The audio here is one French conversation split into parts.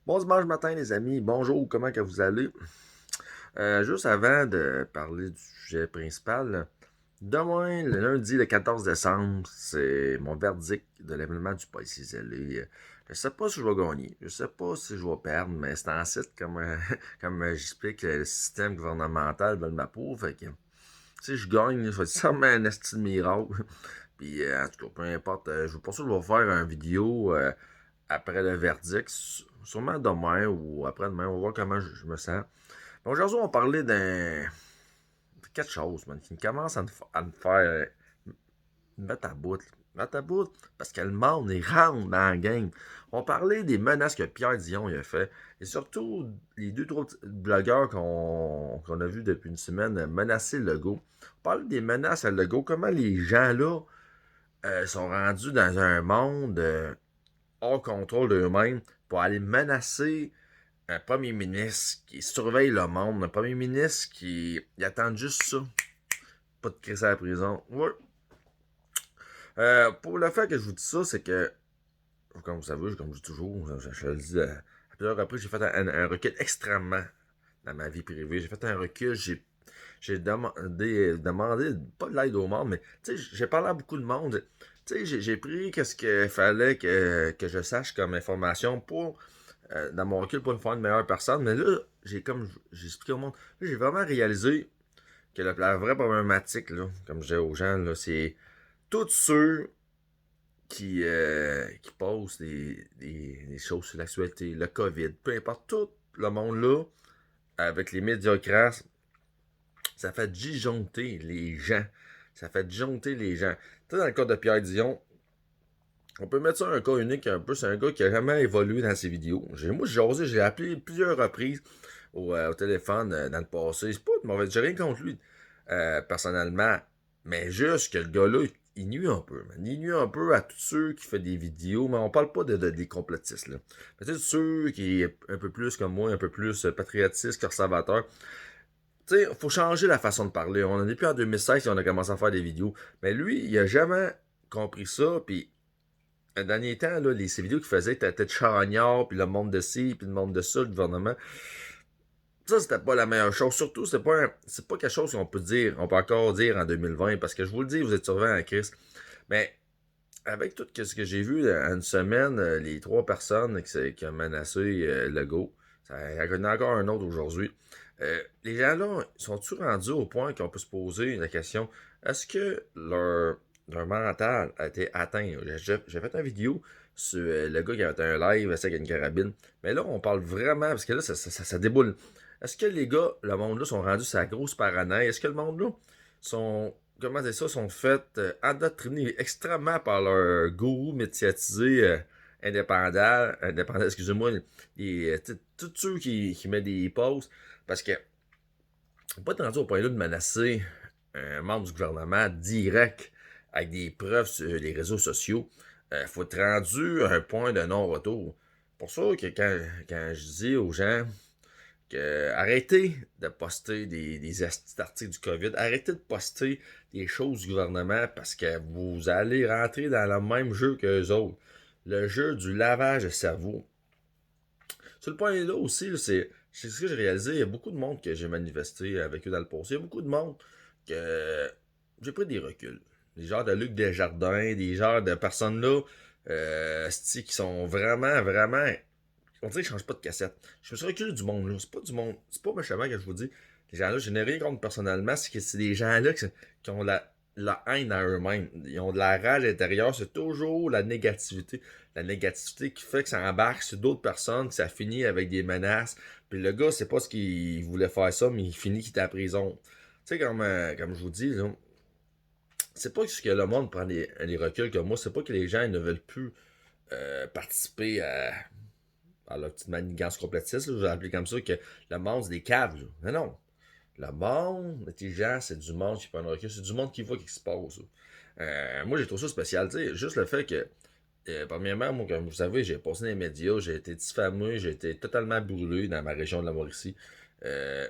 Bon dimanche matin les amis, bonjour, comment que vous allez? Juste avant de parler du sujet principal, demain, le lundi, le 14 décembre, c'est mon verdict de l'événement du Pas ici zélé. Je sais pas si je vais gagner, je sais pas si je vais perdre, mais c'est en site comme, comme j'explique, le système gouvernemental veut ma peau, fait que si je gagne, ça va être sûrement un esti de miracle. Puis en tout cas, peu importe, je veux pas sûr que je vais faire une vidéo après le verdict, sûrement demain ou après-demain, on va voir comment je me sens. Mais aujourd'hui, on va parler de quelque chose, man, qui commence à me faire mettre à bout. Mettre à bout, parce que le monde, il rentre dans la game. On parlait des menaces que Pierre Dion a fait, et surtout les deux, trois blogueurs qu'on a vus depuis une semaine menacer Legault. On parle des menaces à Legault, comment les gens là sont rendus dans un monde hors contrôle d'eux-mêmes pour aller menacer un premier ministre qui surveille le monde, un premier ministre qui il attend juste ça, pas de crisser à la prison. Ouais. Pour le fait que je vous dis ça, c'est que, comme vous savez, comme je dis toujours, je le dis à plusieurs reprises, j'ai fait un recul extrêmement dans ma vie privée. J'ai fait un recul, j'ai demandé pas de l'aide au monde, mais j'ai parlé à beaucoup de monde. J'ai pris qu'est-ce qu'il fallait que je sache comme information pour dans mon recul pour me faire une meilleure personne. Mais là, j'ai expliqué au monde, là, j'ai vraiment réalisé que la vraie problématique, là, comme je dis aux gens, là, c'est tous ceux qui posent des choses sur l'actualité, le COVID, peu importe, tout le monde là, avec les médiocrates, ça fait disjoncter les gens. Ça fait disjoncter les gens. Tu sais, dans le cas de Pierre Dion, on peut mettre ça un cas unique un peu. C'est un gars qui a jamais évolué dans ses vidéos. Moi, j'ai osé, j'ai appelé plusieurs reprises au téléphone dans le passé. C'est pas de mauvais, j'ai rien contre lui, personnellement. Mais juste que le gars-là, il nuit un peu, man. Il nuit un peu à tous ceux qui font des vidéos, mais on parle pas des complotistes, là. Mais tu sais, ceux qui est un peu plus comme moi, un peu plus patriotistes, conservateurs. Tu sais, faut changer la façon de parler. On en est plus en 2016 et on a commencé à faire des vidéos. Mais lui, il a jamais compris ça, puis le dernier temps, là, ces vidéos qu'il faisait, t'étais de charognard, puis le monde de ci, puis le monde de ça, le gouvernement. Ça, c'était pas la meilleure chose. Surtout, c'est pas quelque chose qu'on peut dire, on peut encore dire en 2020, parce que je vous le dis, vous êtes surveillants à Christ. Mais avec tout ce que j'ai vu en une semaine, les trois personnes qui ont menacé Legault, il y en a encore un autre aujourd'hui. Les gens-là, sont-ils rendus au point qu'on peut se poser la question, est-ce que leur mental a été atteint? J'ai fait une vidéo sur le gars qui a fait un live avec une carabine. Mais là, on parle vraiment, parce que là, ça déboule. Est-ce que les gars, le monde-là, sont rendus sa grosse paranoïa? Est-ce que le monde-là sont, comment dire ça, sont faits endoctrinés extrêmement par leur gourou médiatisé indépendant, excusez-moi, tous ceux qui mettent des pauses, parce que faut pas être rendu au point là de menacer un membre du gouvernement direct avec des preuves sur les réseaux sociaux. Faut être rendu à un point de non-retour. Pour ça que quand je dis aux gens que arrêtez de poster des articles du COVID, arrêtez de poster des choses du gouvernement parce que vous allez rentrer dans le même jeu que les autres. Le jeu du lavage de cerveau. Sur le point là aussi, c'est ce que j'ai réalisé. Il y a beaucoup de monde que j'ai manifesté avec eux dans le passé. Il y a beaucoup de monde que j'ai pris des reculs. Des genres de Luc Desjardins, des genres de personnes là qui sont vraiment, vraiment. On dirait qu'ils changent pas de cassette. Je me suis reculé du monde là. C'est pas du monde. C'est pas méchamment que je vous dis. Les gens-là, je n'ai rien contre personnellement. C'est que c'est des gens-là qui ont la haine à eux-mêmes. Ils ont de la rage intérieure. C'est toujours la négativité. La négativité qui fait que ça embarque sur d'autres personnes, que ça finit avec des menaces. Puis le gars, c'est pas ce qu'il voulait faire ça, mais il finit qu'il est en prison. Tu sais, comme je vous dis, là, c'est pas que le monde prend les reculs comme moi. C'est pas que les gens ne veulent plus participer à leur petite manigance complotiste. Là, je vais l'appeler comme ça, que le monde, c'est des caves. Là. Mais non. Le monde intelligent, c'est du monde qui prend le recul. C'est du monde qui voit ce qui se passe. Moi, j'ai trouvé ça spécial. T'sais, juste le fait que premièrement, moi, comme vous savez, j'ai passé dans les médias, j'ai été diffamé, j'ai été totalement brûlé dans ma région de la Mauricie. Euh,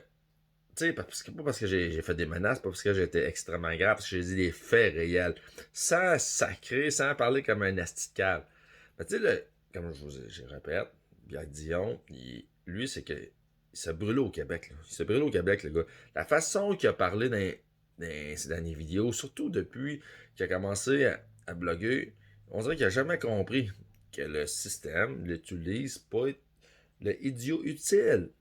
tu sais, pas parce que j'ai fait des menaces, pas parce que j'ai été extrêmement grave, parce que j'ai dit des faits réels. Sans sacrer, sans parler comme un asticable. Mais tu sais, comme je répète, Pierre Dion, lui, c'est que il s'est brûlé au Québec. Là. Il s'est brûlé au Québec, le gars. La façon qu'il a parlé dans ses dernières vidéos, surtout depuis qu'il a commencé à bloguer, on dirait qu'il n'a jamais compris que le système l'utilise pas le idiot utile.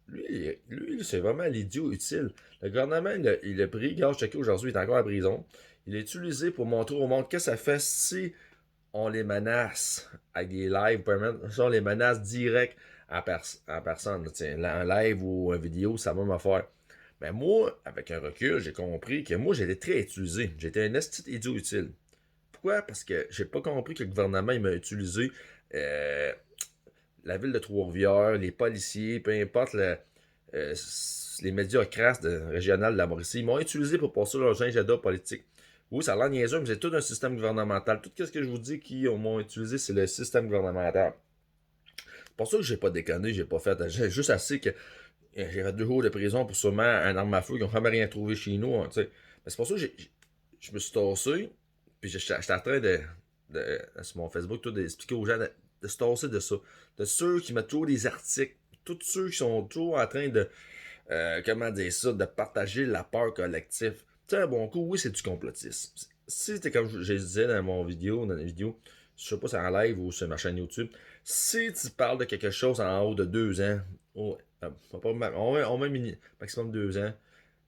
Lui c'est vraiment l'idiot utile. Le gouvernement, il a pris, gars, checké aujourd'hui, il est encore en prison. Il l'a utilisé pour montrer au monde qu'est-ce que ça fait si on les menace avec des lives, si on les menace direct en personne. Tiens, un live ou une vidéo, ça va me faire. Mais moi, avec un recul, j'ai compris que moi, j'étais très utilisé. J'étais un esti idiot utile. Pourquoi? Parce que j'ai pas compris que le gouvernement il m'a utilisé euh, la ville de Trois-Rivières, les policiers, peu importe euh, les médias crasses régionales de la Mauricie, ils m'ont utilisé pour passer leurs agenda politiques. Oui, ça a l'air niaiseux, mais c'est tout un système gouvernemental. Tout ce que je vous dis qui m'ont utilisé, c'est le système gouvernemental. C'est pour ça que j'ai pas déconné, j'ai pas fait. J'ai juste assez que j'ai fait 2 jours de prison pour sûrement un arme à feu qui n'ont jamais rien trouvé chez nous. Hein, mais c'est pour ça que je me suis tassé, puis j'étais en train sur mon Facebook, d'expliquer aux gens de se tasser de ça. De ceux qui mettent toujours des articles, tous ceux qui sont toujours en train de, comment dire ça, de partager la peur collective. Tu sais, un bon coup, oui, c'est du complotisme. Si t'es comme je disais dans la vidéo, je sais pas si c'est en live ou sur ma chaîne YouTube, si tu parles de quelque chose en haut de 2 ans, on met maximum 2 ans,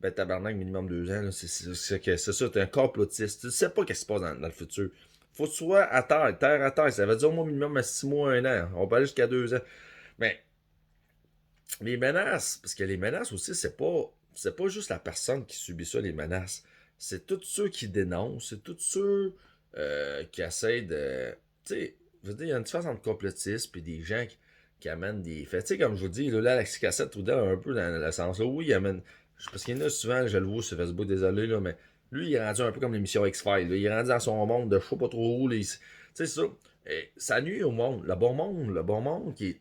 ben tabarnak, minimum 2 ans, c'est ça, t'es un complotiste. Tu sais pas qu'est-ce qui se passe dans le futur. Faut que tu sois à terre à terre. Ça veut dire au moins minimum à 6 mois, 1 an. On peut aller jusqu'à 2 ans. Mais les menaces, parce que les menaces aussi, c'est pas juste la personne qui subit ça, les menaces. C'est tous ceux qui dénoncent, c'est tous ceux qui essayent de. Tu sais, je veux dire, il y a une différence entre complotistes et des gens qui amènent des faits. Tu sais, comme je vous dis, là, Alexis Cassette, tout un peu dans le sens là. Oui, il amène. Parce qu'il y en a souvent, je le vois sur Facebook, désolé, là, mais lui, il est rendu un peu comme l'émission X-Files. Il est rendu dans son monde de je sais pas trop où. Tu sais, c'est ça. Et ça nuit au monde. Le bon monde qui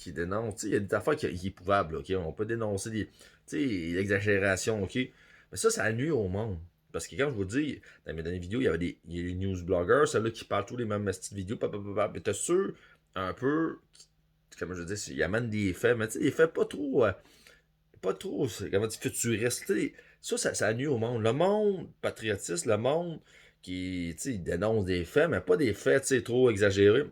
dénonce. Il y a des affaires qui est pouvable, ok? On peut dénoncer l'exagération, ok? Mais ça nuit au monde. Parce que quand je vous dis, dans mes dernières vidéos, il y a des news bloggers, ceux-là qui parlent tous les mêmes petites vidéos, mais t'as ceux un peu, comme je dis, ils amènent des faits, mais tu sais, des faits pas trop, comment dire, futuristes. Ça nuit au monde. Le monde patriotiste, le monde qui, tu sais, dénonce des faits, mais pas des faits, tu sais, trop exagérés.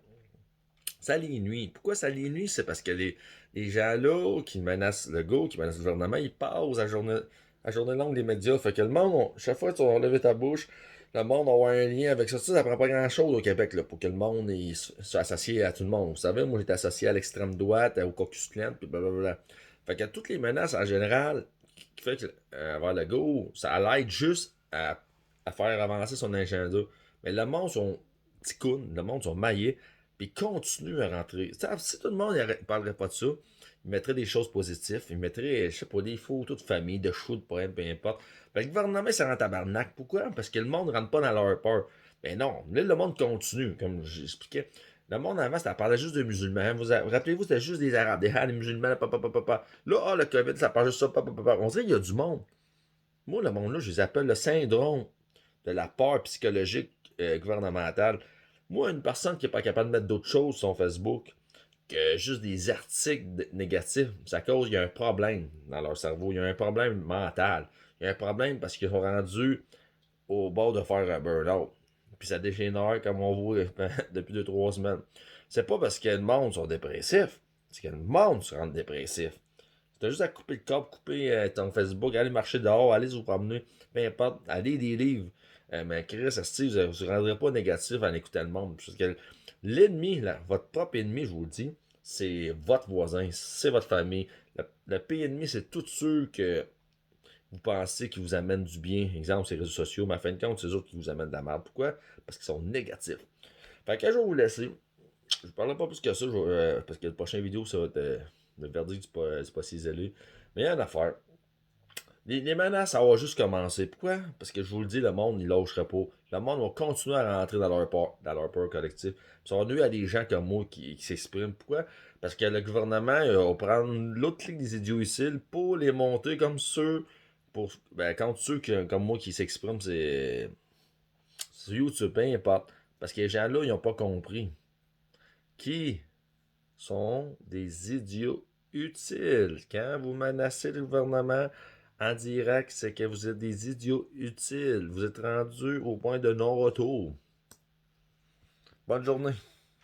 Ça les nuit. Pourquoi ça les nuit? C'est parce que les gens-là qui menacent le go, qui menacent le gouvernement, ils passent à journée longue des médias. Fait que le monde, chaque fois que tu vas lever ta bouche, le monde va avoir un lien avec ça. Ça prend pas grand-chose au Québec là, pour que le monde soit associé à tout le monde. Vous savez, moi j'étais associé à l'extrême droite, au caucus Klan, puis blablabla. Fait que toutes les menaces en général qui fait que avoir le go, ça l'aide juste à faire avancer son agenda. Mais le monde sont ticounes, le monde sont maillés, puis ils continuent à rentrer. Si tout le monde ne parlerait pas de ça, il mettrait des choses positives, il mettrait, je sais pas, des photos de famille, de choux, de poèmes, peu importe. Ben, le gouvernement, c'est en tabarnak. Pourquoi? Parce que le monde ne rentre pas dans leur peur. Mais non, là, le monde continue, comme j'expliquais. Le monde avant, ça parlait juste de musulmans. Rappelez-vous, c'était juste des Arabes, des musulmans, papa, papa, papa. Là, le COVID, ça parle juste ça, papa, papa. On dirait qu'il y a du monde. Moi, le monde-là, je les appelle le syndrome de la peur psychologique gouvernementale. Moi, une personne qui n'est pas capable de mettre d'autres choses sur son Facebook que juste des articles négatifs, ça cause qu'il y a un problème dans leur cerveau. Il y a un problème mental. Il y a un problème parce qu'ils sont rendus au bord de faire un burn-out. Puis ça dégénère comme on voit depuis 2 3 semaines. C'est pas parce que le monde sont dépressifs, c'est que le monde se rend dépressif. T'as juste à couper le corps, couper ton Facebook, aller marcher dehors, aller vous promener, peu importe, aller des livres. Mais Chris, Steve, vous ne vous rendrez pas négatif en écoutant le monde. Parce que l'ennemi, là, votre propre ennemi, je vous le dis, c'est votre voisin, c'est votre famille. Le pire ennemi, c'est tous ceux que vous pensez qui vous amènent du bien. Exemple, ces réseaux sociaux, mais à fin de compte, c'est eux autres qui vous amènent de la merde. Pourquoi? Parce qu'ils sont négatifs. Fait que je vais vous laisser. Je ne parlerai pas plus que ça, parce que le prochain vidéo, ça va être le verdict c'est pas si isolé. Mais il y a une affaire. Les menaces, ça va juste commencer. Pourquoi? Parce que je vous le dis, le monde, il lâcherait pas. Le monde va continuer à rentrer dans leur peur collective. Ça va nuire à des gens comme moi qui s'expriment. Pourquoi? Parce que le gouvernement va prendre l'autre clique des idiots ici pour les monter comme ceux. Quand ceux comme moi qui s'expriment, c'est sur YouTube, peu importe. Parce que les gens-là, ils n'ont pas compris. Qui sont des idiots utiles. Quand vous menacez le gouvernement en direct, c'est que vous êtes des idiots utiles. Vous êtes rendus au point de non-retour. Bonne journée.